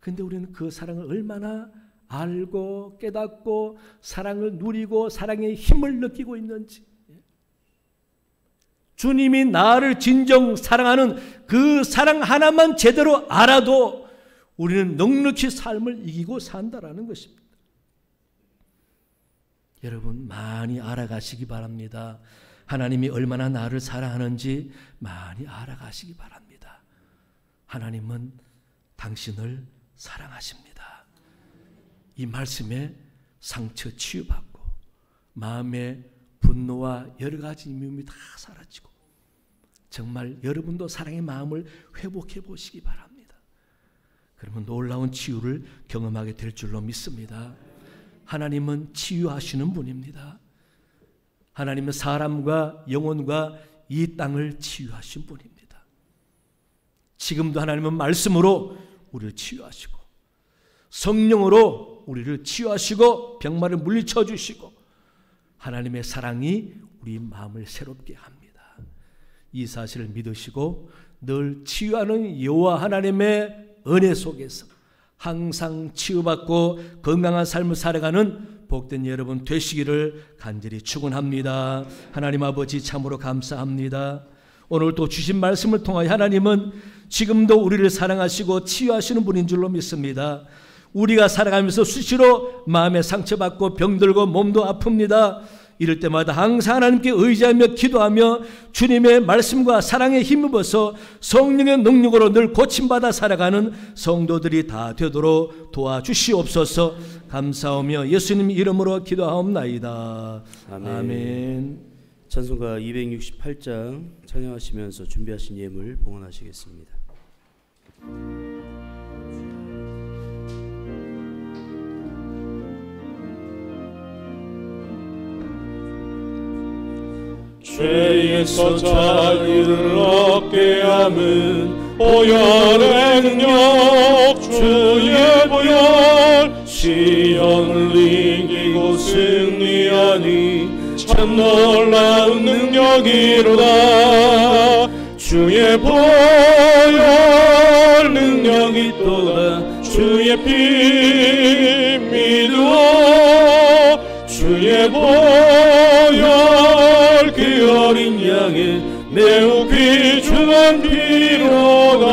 그런데 우리는 그 사랑을 얼마나 알고 깨닫고 사랑을 누리고 사랑의 힘을 느끼고 있는지, 주님이 나를 진정 사랑하는 그 사랑 하나만 제대로 알아도 우리는 넉넉히 삶을 이기고 산다라는 것입니다. 여러분, 많이 알아가시기 바랍니다. 하나님이 얼마나 나를 사랑하는지 많이 알아가시기 바랍니다. 하나님은 당신을 사랑하십니다. 이 말씀에 상처 치유받고 마음의 분노와 여러 가지 미움이 다 사라지고 정말 여러분도 사랑의 마음을 회복해 보시기 바랍니다. 그러면 놀라운 치유를 경험하게 될 줄로 믿습니다. 하나님은 치유하시는 분입니다. 하나님은 사람과 영혼과 이 땅을 치유하신 분입니다. 지금도 하나님은 말씀으로 우리를 치유하시고 성령으로 우리를 치유하시고 병마를 물리쳐 주시고 하나님의 사랑이 우리 마음을 새롭게 합니다. 이 사실을 믿으시고 늘 치유하는 여호와 하나님의 은혜 속에서 항상 치유받고 건강한 삶을 살아가는 복된 여러분 되시기를 간절히 축원합니다. 하나님 아버지, 참으로 감사합니다. 오늘 또 주신 말씀을 통하여 하나님은 지금도 우리를 사랑하시고 치유하시는 분인 줄로 믿습니다. 우리가 살아가면서 수시로 마음에 상처받고 병들고 몸도 아픕니다. 이럴 때마다 항상 하나님께 의지하며 기도하며 주님의 말씀과 사랑에 힘입어서 성령의 능력으로 늘 고침받아 살아가는 성도들이 다 되도록 도와주시옵소서. 감사하며 예수님 이름으로 기도하옵나이다. 아멘. 찬송가 268장 찬양하시면서 준비하신 예물 봉헌하시겠습니다. 죄에서 자유를 얻게 함은 보혈의 능력 주의 보혈 시험을 이기고 승리하니 참 놀라운 능력이로다. 주의 보혈 능력이 또다. 주의 피 믿어 주의 보혈 그 어린 양의 매우 귀중한 피로다.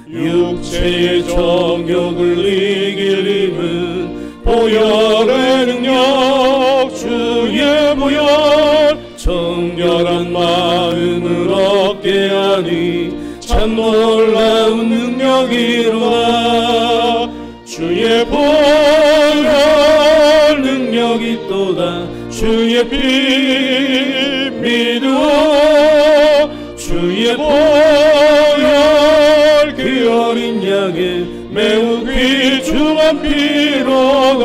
육체의 정욕을 이길 힘은 보혈의 능력 주의 보혈 정결한 마음을 얻게 하니 참 놀라운 능력이로다. 주의 보혈 능력이 또다. 주의 피 믿어 주의 보혈 그 어린 양의 매우 귀중한 피로다.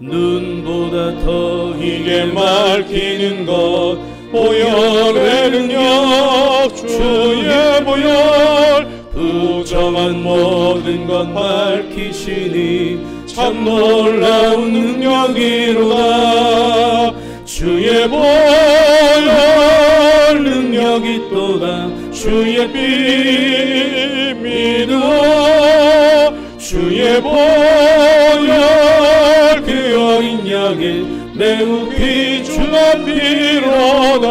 눈보다 더 이게 밝히는 것 보혈의 능력 주의 보혈 부정한 모든 것 밝히시니 참 놀라운 능력이로다. 주의 보혈 능력이 또다. 주의 피 믿어 주의 보혈 그 어린 양의 매우 귀중한 피로다.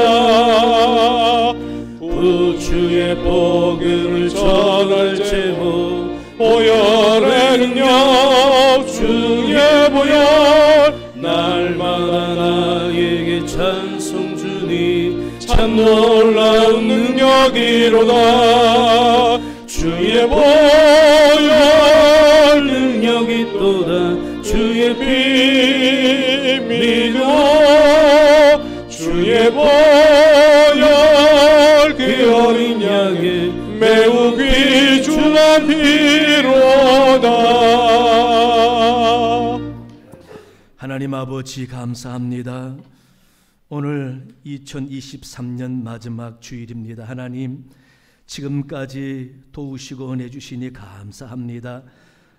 구주의 복음을 전할 제목 보혈의 능력 주의 보혈 날마다 나에게 찬송 주니 참 놀라운 능력이로다. 주의 보혈 능력이 또다. 주의 피 믿어 주의 보혈 그 어린 양의 매우 귀중한 피로다. 하나님 아버지 감사합니다. 오늘 2023년 마지막 주일입니다. 하나님 지금까지 도우시고 은혜 주시니 감사합니다.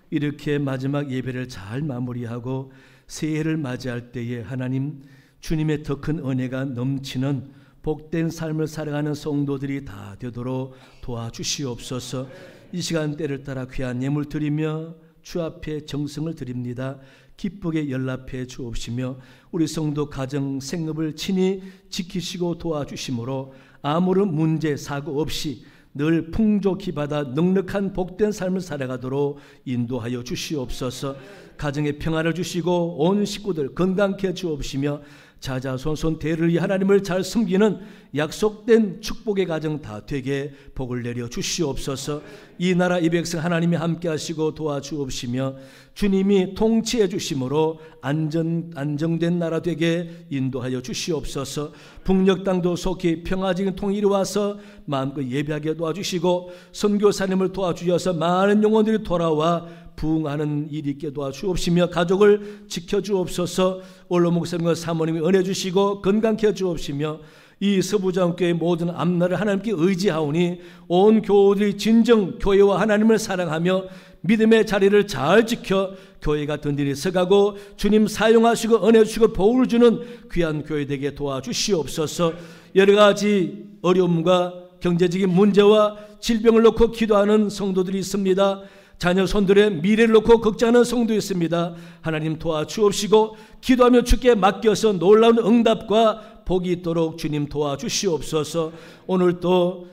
이렇게 마지막 예배를 잘 마무리하고 새해를 맞이할 때에 하나님 주님의 더 큰 은혜가 넘치는 복된 삶을 살아가는 성도들이 다 되도록 도와주시옵소서. 이 시간대를 따라 귀한 예물 드리며 주 앞에 정성을 드립니다. 기쁘게 연락해 주옵시며 우리 성도 가정 생업을 친히 지키시고 도와주심으로 아무런 문제 사고 없이 늘 풍족히 받아 넉넉한 복된 삶을 살아가도록 인도하여 주시옵소서. 가정에 평안을 주시고 온 식구들 건강케 주옵시며 자자손손 대를 위해 하나님을 잘 섬기는 약속된 축복의 가정 다 되게 복을 내려 주시옵소서. 이 나라 이 백성 하나님이 함께 하시고 도와주옵시며 주님이 통치해 주심으로 안정된 나라 되게 인도하여 주시옵소서. 북녘 땅도 속히 평화적인 통일이 와서 마음껏 예배하게 도와주시고 선교사님을 도와주셔서 많은 영혼들이 돌아와 부흥하는 일이 있게 도와주옵시며 가족을 지켜주옵소서. 원로 목사님과 사모님이 은혜 주시고 건강케 해주옵시며 이 서부장교회 모든 앞날을 하나님께 의지하오니 온 교우들이 진정 교회와 하나님을 사랑하며 믿음의 자리를 잘 지켜 교회가 든든히 서가고 주님 사용하시고 은혜 주시고 복을 주는 귀한 교회 되게 도와주시옵소서. 여러 가지 어려움과 경제적인 문제와 질병을 놓고 기도하는 성도들이 있습니다. 자녀 손들의 미래를 놓고 걱정하는 성도 있습니다. 하나님 도와주옵시고 기도하며 주께 맡겨서 놀라운 응답과 복이 있도록 주님 도와주시옵소서. 오늘도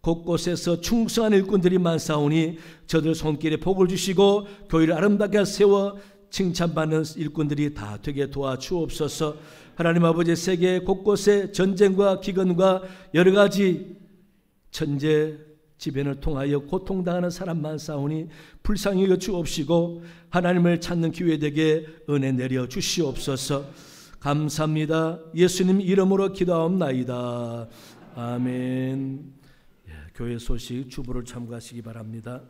곳곳에서 충성한 일꾼들이 많사오니 저들 손길에 복을 주시고 교회를 아름답게 세워 칭찬받는 일꾼들이 다 되게 도와주옵소서. 하나님 아버지 세계 곳곳에 전쟁과 기근과 여러 가지 천재 지변을 통하여 고통당하는 사람 많사오니 불쌍히 여겨 주옵시고 하나님을 찾는 기회 되게 은혜 내려 주시옵소서. 감사합니다. 예수님 이름으로 기도하옵나이다. 아멘. 교회 소식 주보를 참고하시기 바랍니다.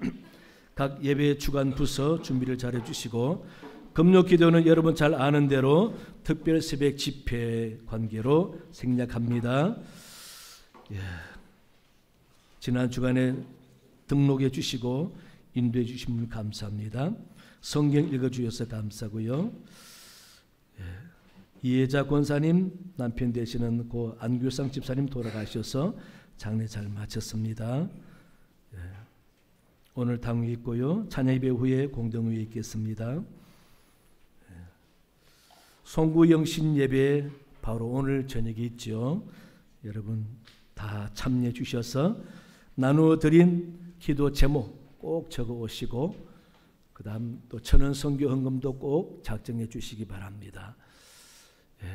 각 예배 주간 부서 준비를 잘해 주시고 금요 기도는 여러분 잘 아는 대로 특별 새벽 집회 관계로 생략합니다. 예. 지난 주간에 등록해 주시고 인도해 주신 분 감사합니다. 성경 읽어주셔서 감사고요. 예. 이혜자 권사님 남편 되시는 고 안규상 집사님 돌아가셔서 장례 잘 마쳤습니다. 예. 오늘 당회 있고요. 찬양 예배 후에 공동회 있겠습니다. 예. 송구 영신 예배 바로 오늘 저녁에 있죠. 여러분 다 참여해 주셔서 나누어 드린 기도 제목 꼭 적어 오시고 그 다음 또 천원 선교 헌금도 꼭 작정해 주시기 바랍니다. 예,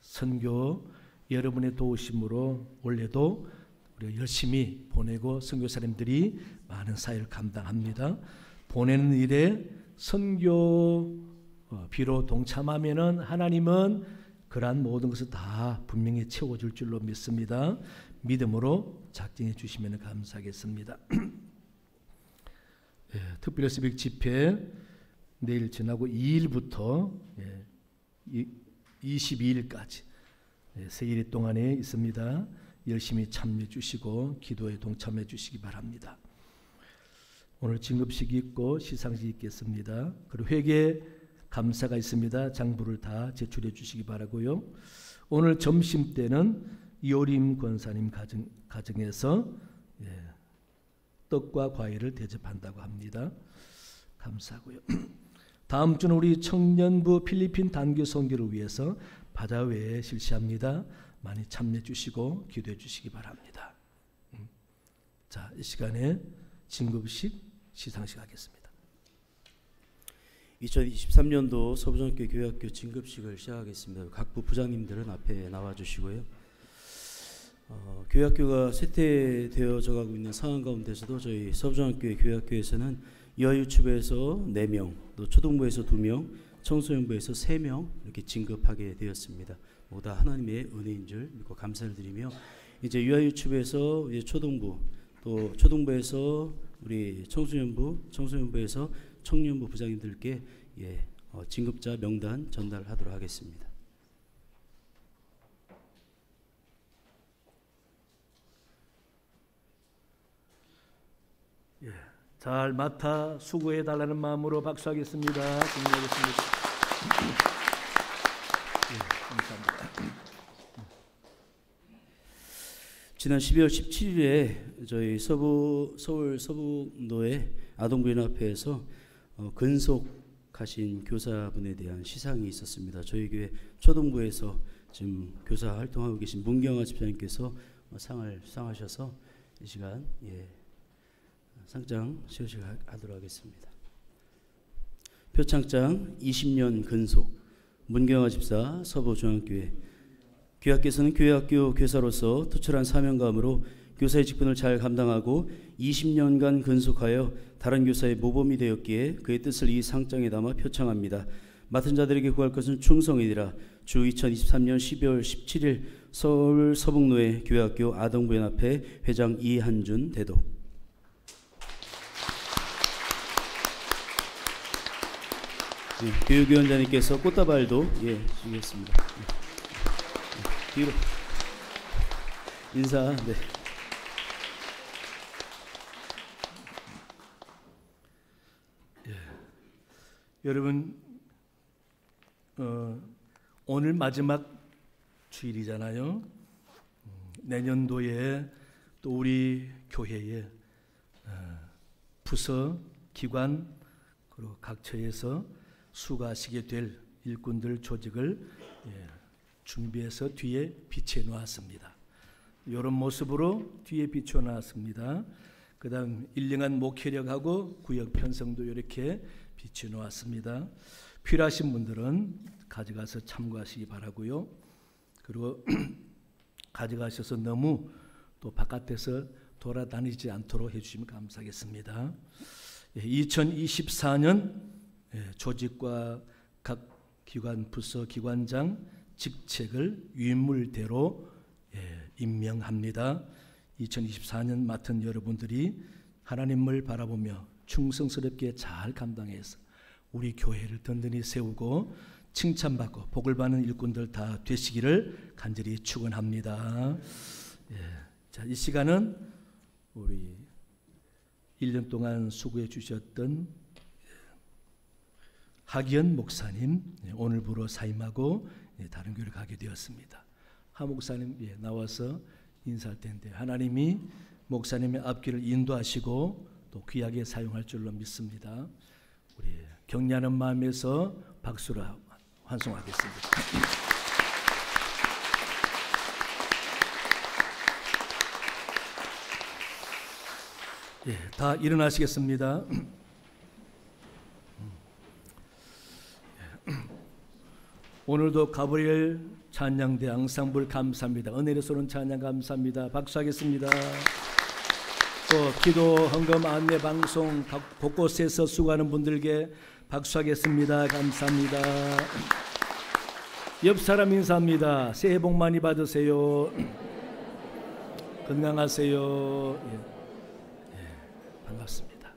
선교 여러분의 도우심으로 올해도 우리가 열심히 보내고 선교사님들이 많은 사역을 감당합니다. 보내는 일에 선교 비로 동참하면은 하나님은 그러한 모든 것을 다 분명히 채워줄 줄로 믿습니다. 믿음으로 작정해 주시면 감사하겠습니다. 예, 특별 새벽 집회 내일 지나고 2일부터 22일까지 세 일 동안에 있습니다. 열심히 참여해 주시고 기도에 동참해 주시기 바랍니다. 오늘 진급식이 있고 시상식이 있겠습니다. 그리고 회개 감사가 있습니다. 장부를 다 제출해 주시기 바라고요. 오늘 점심 때는 이오림 권사님 가정에서 떡과 과일을 대접한다고 합니다. 감사하고요. 다음 주는 우리 청년부 필리핀 단교 선교를 위해서 바다회에 실시합니다. 많이 참여해 주시고 기도해 주시기 바랍니다. 자, 이 시간에 진급식 시상식 하겠습니다. 2023년도 서부중학교 교회학교 진급식을 시작하겠습니다. 각 부부장님들은 앞에 나와 주시고요. 교회학교가 쇠퇴되어져 가고 있는 상황 가운데서도 저희 서부중학교의 교회학교에서는 여유치부에서 4명, 또 초등부에서 2명, 청소년부에서 3명 이렇게 진급하게 되었습니다. 모두 하나님의 은혜인 줄 믿고 감사를 드리며 이제 유아유치부에서 이제 초등부, 또 초등부에서 우리 청소년부에서 청년부 부장님들께 진급자 명단 전달하도록 하겠습니다. 잘 맡아 수고해 달라는 마음으로 박수하겠습니다. 감사합니다. 지난 12월 17일에 저희 서울 서북로의 아동부연합회에서 근속하신 교사분에 대한 시상이 있었습니다. 저희 교회 초등부에서 지금 교사 활동하고 계신 문경아 집사님께서 상을 수상하셔서 이 시간 상장 시상하도록 하겠습니다. 표창장 20년 근속 문경아 집사 서부중앙교회. 교회학교에서는 교회학교 교사로서 투철한 사명감으로 교사의 직분을 잘 감당하고 20년간 근속하여 다른 교사의 모범이 되었기에 그의 뜻을 이 상장에 담아 표창합니다. 맡은 자들에게 구할 것은 충성이니라. 주 2023년 12월 17일 서울 서북로의 교회학교 아동부연합회 회장 이한준 대독. 교육위원장님께서 꽃다발도 주겠습니다. 뒤로 인사. 여러분 오늘 마지막 주일이잖아요. 내년도에 또 우리 교회에 부서, 기관 그리고 각 처에서 수고하시게 될 일꾼들 조직을 준비해서 뒤에 비춰 놓았습니다. 이런 모습으로 뒤에 비춰 놨습니다. 그 다음 1년간 목회력하고 구역 편성도 이렇게 비춰 놓았습니다. 필요하신 분들은 가져가서 참고하시기 바라고요. 그리고 가져가셔서 너무 또 바깥에서 돌아다니지 않도록 해주시면 감사하겠습니다. 2024년 조직과 각 기관, 부서, 기관장 직책을 유인물대로 임명합니다. 2024년 맡은 여러분들이 하나님을 바라보며 충성스럽게 잘 감당해서 우리 교회를 든든히 세우고 칭찬받고 복을 받는 일꾼들 다 되시기를 간절히 축원합니다. 예. 자, 이 시간은 우리 1년 동안 수고해 주셨던 하기현 목사님 오늘부로 사임하고 다른 교회를 가게 되었습니다. 하 목사님 나와서 인사할 텐데 하나님이 목사님의 앞길을 인도하시고 또 귀하게 사용할 줄로 믿습니다. 우리 격려하는 마음에서 박수로 환송하겠습니다. 예, 다 일어나시겠습니다. 오늘도 가브리엘 찬양대 앙상블 감사합니다. 은혜를 쏘는 찬양 감사합니다. 박수하겠습니다. 또 기도 헌금 안내 방송 곳곳에서 수고하는 분들께 박수하겠습니다. 감사합니다. 옆 사람 인사합니다. 새해 복 많이 받으세요. 건강하세요. 예, 반갑습니다.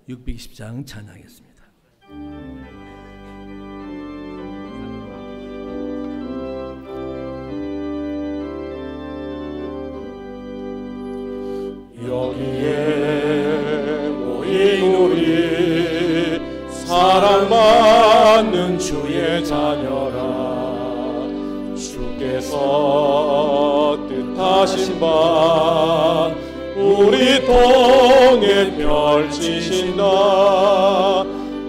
620장 찬양했습니다. 여기에 모인 우리 사랑받는 주의 자녀라 주께서 뜻하신 바 우리 통해 펼치신다.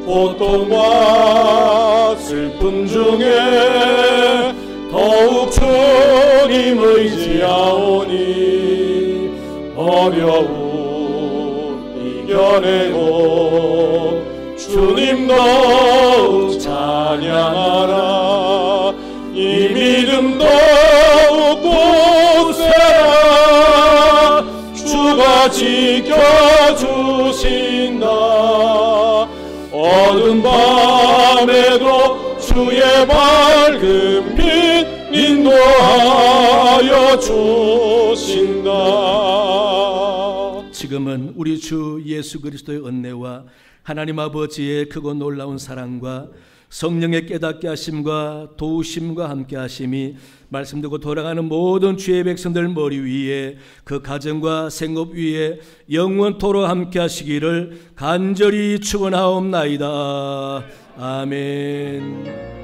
고통과 슬픔 중에 더욱 주님 의지하오니 어려움 이겨내고 주님 더욱 찬양하라. 이 믿음 더욱 굳세라. 주가 지켜주신다. 어두운 밤에도 주의 밝은 빛 인도하여 주신다. 지금은 우리 주 예수 그리스도의 은혜와 하나님 아버지의 크고 놀라운 사랑과 성령의 깨닫게 하심과 도우심과 함께 하심이 말씀 듣고 돌아가는 모든 주의 백성들 머리 위에 그 가정과 생업 위에 영원토록 함께 하시기를 간절히 축원하옵나이다. 아멘.